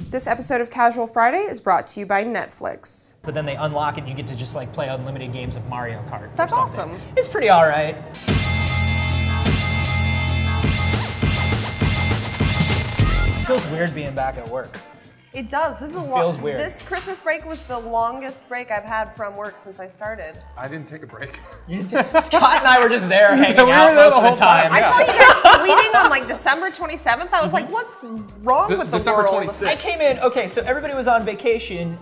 This episode of Casual Friday is brought to you by Netflix. But then they unlock it and you get to just like play unlimited games of Mario Kart. That's awesome. It's pretty alright. Feels weird being back at work. It does. This is feels weird. This Christmas break was the longest break I've had from work since I started. I didn't take a break. Scott and I were just there hanging out most of the time. I saw you guys tweeting on like December 27th. I was like, what's wrong with the December world? 26th. I came in, okay, so everybody was on vacation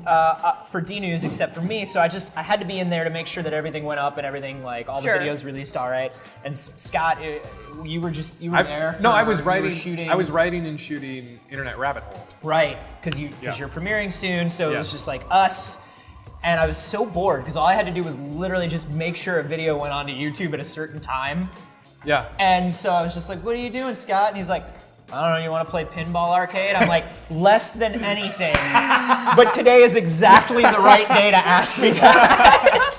for D-News except for me, so I had to be in there to make sure that everything went up and everything, like all the videos released all right. And Scott, you were there? No, I was writing and shooting Internet Rabbit Hole. Right, because you're premiering soon, so it was just like us. And I was so bored because all I had to do was literally just make sure a video went onto YouTube at a certain time. Yeah. And so I was just like, what are you doing, Scott? And he's like, I don't know, you want to play Pinball Arcade? I'm like, less than anything. But today is exactly the right day to ask me that.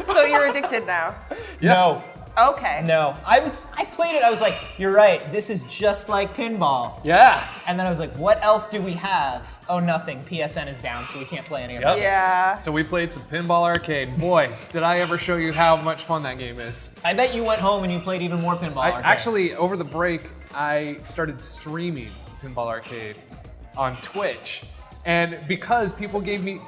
So you're addicted now? Yeah. No. Okay. No. I played it, I was like, you're right, this is just like pinball. Yeah. And then I was like, what else do we have? Oh, nothing. PSN is down, so we can't play any of it. Yeah. So we played some Pinball Arcade. Boy, did I ever show you how much fun that game is. I bet you went home and you played even more Pinball Arcade. Actually, over the break, I started streaming Pinball Arcade on Twitch. And because people gave me,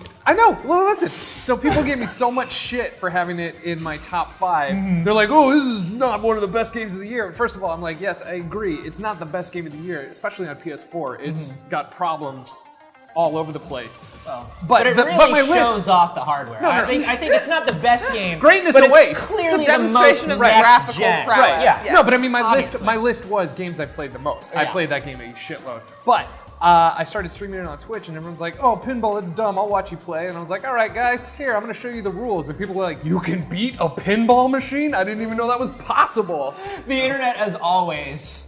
so people gave me so much shit for having it in my top 5. They're like, oh, this is not one of the best games of the year. First of all, I'm like, yes, I agree. It's not the best game of the year, especially on PS4. It's got problems all over the place. Oh. But it really shows off the hardware. No, I think it's not the best game. Greatness but awaits. It's clearly it's a demonstration the of most graphical gen. prowess. Right, yeah. Yes. No, but I mean, my Obviously. list was games I played the most. Yeah. I played that game a shitload. But I started streaming it on Twitch, and everyone's like, oh, pinball, it's dumb. I'll watch you play. And I was like, all right, guys, here, I'm going to show you the rules. And people were like, you can beat a pinball machine? I didn't even know that was possible. The internet, as always,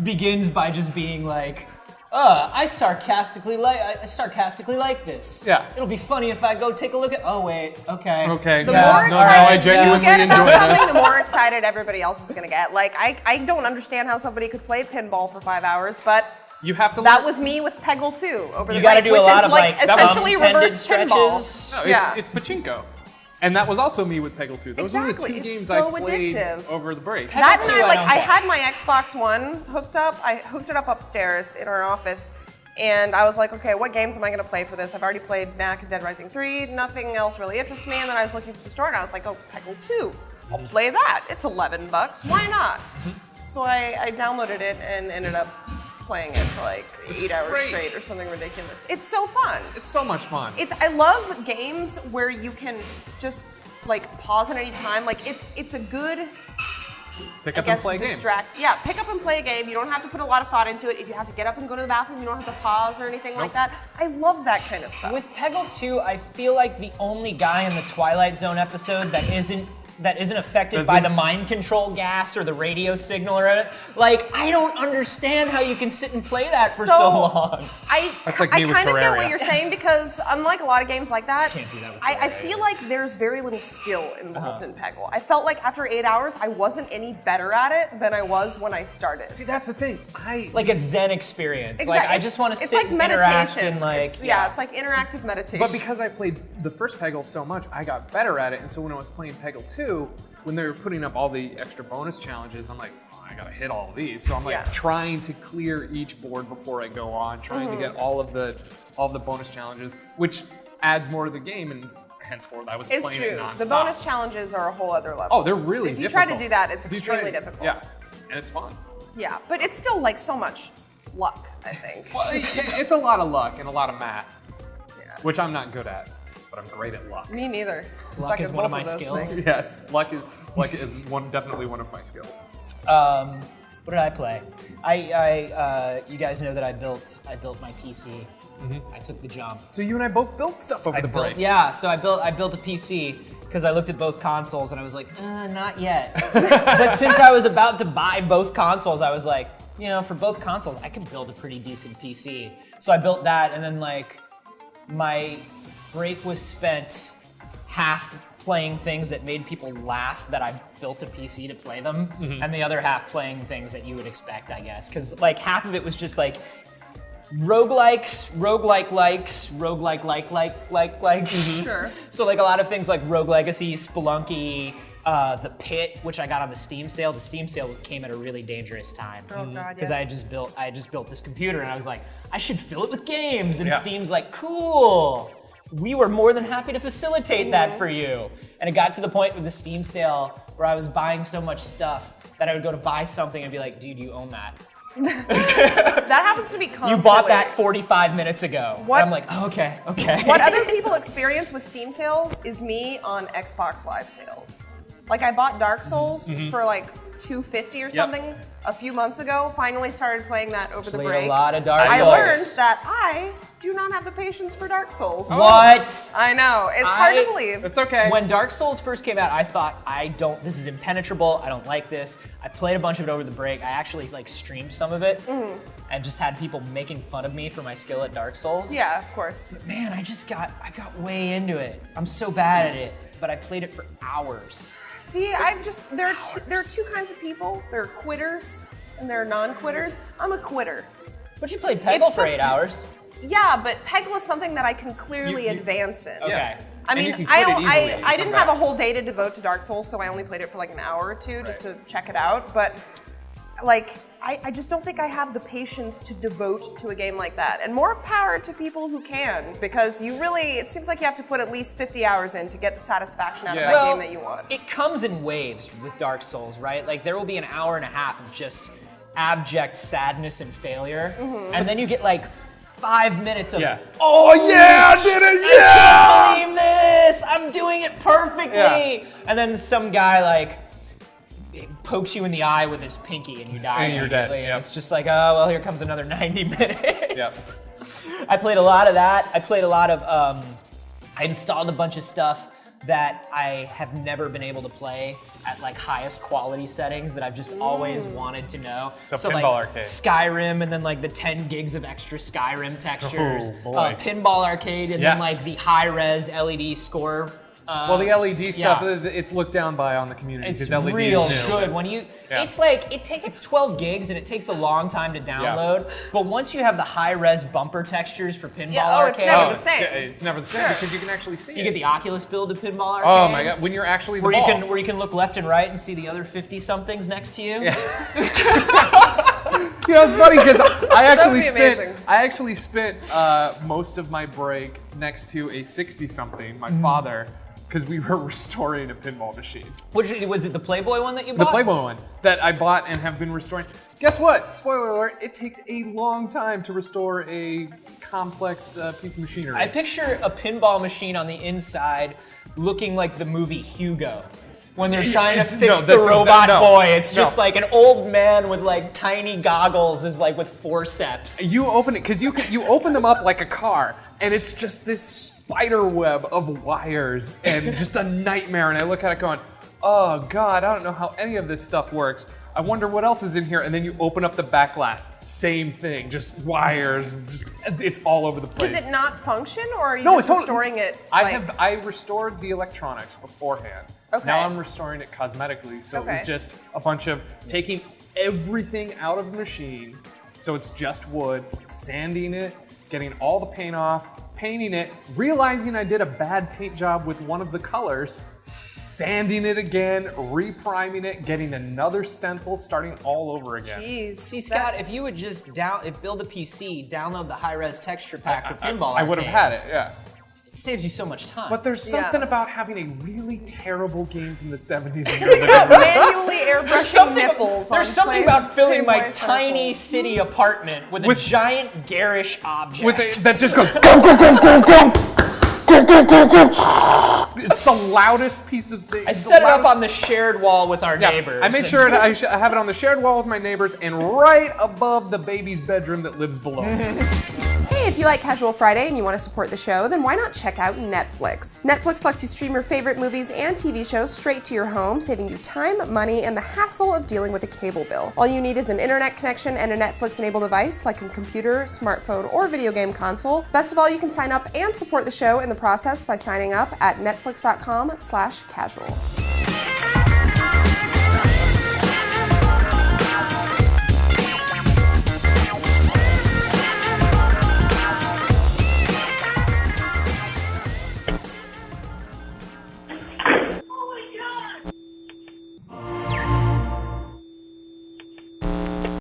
begins by just being like, I sarcastically like this. Yeah. It'll be funny if I go take a look at. Oh wait, okay. Okay. The more excited I genuinely you get enjoy about this. something, the more excited everybody else is gonna get. Like I don't understand how somebody could play pinball for 5 hours, but you have to. That was me with Peggle 2 over the You got to break, do a which lot is of like essentially intended reverse stretches. pinball. It's pachinko. And that was also me with Peggle 2. Those were the 2 games I played over the break. That night, I had my Xbox One hooked up. I hooked it up upstairs in our office. And I was like, okay, what games am I going to play for this? I've already played Knack and Dead Rising 3. Nothing else really interests me. And then I was looking for the store, and I was like, oh, Peggle 2. I'll play that. It's $11. Why not? So I downloaded it and ended up playing it for like 8 hours straight or something ridiculous. It's so fun. It's so much fun. I love games where you can just like pause at any time. Like it's a good pick up and play a game. Yeah, pick up and play a game. You don't have to put a lot of thought into it. If you have to get up and go to the bathroom, you don't have to pause or anything like that. I love that kind of stuff. With Peggle 2, I feel like the only guy in the Twilight Zone episode that isn't affected by the mind control gas or the radio signal or it. Like, I don't understand how you can sit and play that for so long. That's like me with I kind of get Terraria. what you're saying because unlike a lot of games like that, Can't do that with I feel like there's very little skill involved in Peggle. I felt like after 8 hours, I wasn't any better at it than I was when I started. See, that's the thing. Like a Zen experience. Exactly. Like, I just want to sit like and interact meditation. and like... It's like interactive meditation. But because I played the first Peggle so much, I got better at it. And so when I was playing Peggle 2, when they were putting up all the extra bonus challenges, I'm like, oh, I gotta hit all of these. So I'm like trying to clear each board before I go on, trying to get all of the bonus challenges, which adds more to the game, and henceforth I was playing it nonstop. The bonus challenges are a whole other level. Oh, they're really difficult. If you try to do that, it's extremely difficult. Yeah, and it's fun. Yeah, but it's still like so much luck, I think. Well, it's a lot of luck and a lot of math, which I'm not good at. But I'm great at luck. Me neither. Luck is one of my skills. Yes, luck is definitely one of my skills. What did I play? You guys know that I built my PC. I took the jump. So you and I both built stuff over the break. Yeah, so I built a PC because I looked at both consoles and I was like, not yet. But since I was about to buy both consoles, I was like, for both consoles, I could build a pretty decent PC. So I built that, and then like my break was spent half playing things that made people laugh that I built a PC to play them, and the other half playing things that you would expect, I guess. Because like half of it was just like roguelikes, roguelike. Sure. So like a lot of things like Rogue Legacy, Spelunky, The Pit, which I got on the Steam sale. The Steam sale came at a really dangerous time. Oh God, Because yes. I had just built this computer and I was like, I should fill it with games. And Yeah. Steam's like, cool. We were more than happy to facilitate that for you. And it got to the point with the Steam sale where I was buying so much stuff that I would go to buy something and be like, dude, you own that. That happens to be constantly. You bought that 45 minutes ago. What- And I'm like, oh, okay. What other people experience with Steam sales is me on Xbox Live sales. Like I bought Dark Souls for like $250 or something a few months ago. Finally started playing that over the Played break. a lot of Dark I Souls. learned that I do not have the patience for Dark Souls. What? I know, it's hard to believe. It's okay. When Dark Souls first came out, I thought, this is impenetrable, I don't like this. I played a bunch of it over the break. I actually like streamed some of it and just had people making fun of me for my skill at Dark Souls. Yeah, of course. Man, I got way into it. I'm so bad at it, but I played it for hours. See, there are two kinds of people. There are quitters and there are non-quitters. I'm a quitter. But you played Peggle for 8 hours. Yeah, but Peggle is something that I can clearly advance in. Okay. I And you mean, can quit it easily I and didn't come have a back. whole day to devote to Dark Souls, so I only played it for like an hour or two just to check it out. But like, I just don't think I have the patience to devote to a game like that. And more power to people who can, because it seems like you have to put at least 50 hours in to get the satisfaction out of that Well, game that you want. It comes in waves with Dark Souls, right? Like there will be an hour and a half of just abject sadness and failure, and then you get like 5 minutes of Oh yeah, I did it! Yeah. I can't believe this! I'm doing it perfectly! Yeah. And then some guy like pokes you in the eye with his pinky and you die. And you're dead, immediately. And yep. it's just like, oh well, here comes another 90 minutes. Yep. I played a lot of that. I played a lot of, I installed a bunch of stuff that I have never been able to play at like highest quality settings that I've just always wanted to know. So like Pinball Arcade. Skyrim, and then like the 10 gigs of extra Skyrim textures. Oh, boy. Pinball Arcade, and then like the high-res LED score. Well, the LED stuff, yeah. it's looked down by on the community It's because LED real is new. good when you. Yeah. It's like it's 12 gigs and it takes a long time to download. But once you have the high-res bumper textures for Pinball it's Arcade, never the same. It's never the same because you can actually see you it. get the Oculus build of Pinball Arcade. Oh my god! When you're actually the ball. where you can look left and right and see the other 50 somethings next to you. You know, it's funny because I amazing. actually spent most of my break next to a 60-something, my father, because we were restoring a pinball machine. Which was it? The Playboy one that you The bought? Playboy one that I bought and have been restoring. Guess what? Spoiler alert, it takes a long time to restore a complex piece of machinery. I picture a pinball machine on the inside looking like the movie Hugo. When they're trying to fix the robot boy, it's just like an old man with like tiny goggles is like with forceps. You open it, because you open them up like a car, and it's just this spider web of wires and just a nightmare. And I look at it going, oh God, I don't know how any of this stuff works. I wonder what else is in here. And then you open up the back glass, same thing, just wires, it's all over the place. Does it not function, or are you No, just it's restoring it? I restored the electronics beforehand. Okay. Now I'm restoring it cosmetically, so it was just a bunch of taking everything out of the machine, so it's just wood, sanding it, getting all the paint off, painting it, realizing I did a bad paint job with one of the colors, sanding it again, repriming it, getting another stencil, starting all over again. Jeez. See, Scott, if you would just build a PC, download the high-res texture pack for Pinball I would have Arcade, had it, yeah. it saves you so much time. But there's something about having a really terrible game from the 70s in your Something living about room. manually airbrushing nipples. There's on something about filling my Playboy tiny circles. city apartment with a giant garish object. That just goes gong, gong, gong, gong, gong. Gong, gong, gong, gong. It's the loudest piece of thing. I set it up on the shared wall with our neighbors. I made sure I have it on the shared wall with my neighbors and right above the baby's bedroom that lives below. Hey, if you like Casual Friday and you want to support the show, then why not check out Netflix? Netflix lets you stream your favorite movies and TV shows straight to your home, saving you time, money, and the hassle of dealing with a cable bill. All you need is an internet connection and a Netflix-enabled device like a computer, smartphone, or video game console. Best of all, you can sign up and support the show in the process by signing up at netflix.com/casual.